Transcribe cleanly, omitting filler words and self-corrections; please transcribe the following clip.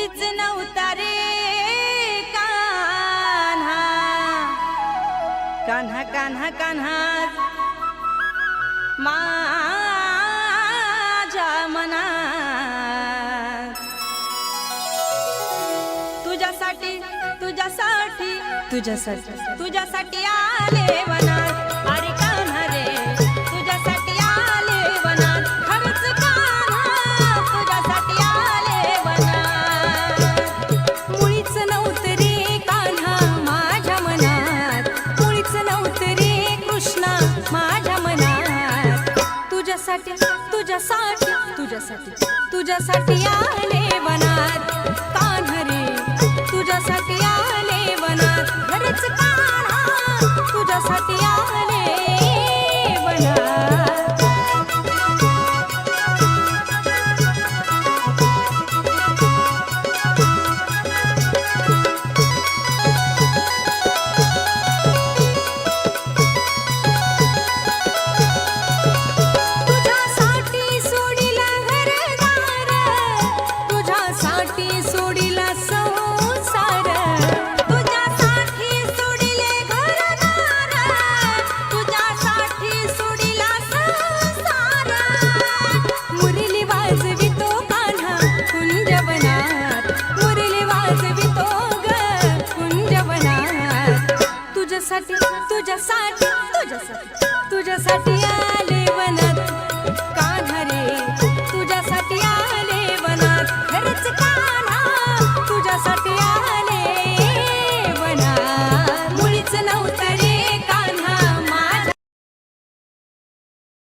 मुळीच नव्हता रे कान्हा, कान्हा कान्हा कान्हा माझ्या मनात तुझ्यासाठी तुझ्यासाठी तुझ्यासाठी तुझ्यासाठी आले वनात। अरे कान्हा रे तुझ्यासाठी आले वनात, खरंच कान्हा तुझ्यासाठी आले वनात। मुळीच नव्हतं रे कान्हा माझ्या मनात, मुळीच नव्हतं रे कृष्णा माझ्या मनात। तुझ्यासाठी तुझ्यासाठी तुझ्यासाठी तुझ्यासाठी आले वनात कान्हा रे तुझ्यासाठी आले वनात, खरंच कान्हा तुझ्यासाठी आले वनात। तुझ्यासाठी सोडिला घरदार, तुझ्यासाठी सोडिला संसार, तुझ्यासाठी सोडिले घरदार, तुझ्यासाठी सोडिला संसार। मुरली वाजवितो कान्हा कुंजवनात, मुरली वाजवितो ग कुंजवनात। तुझ्यासाठी तुझ्यासाठी तुझ्यासाठी तुझ्यासाठी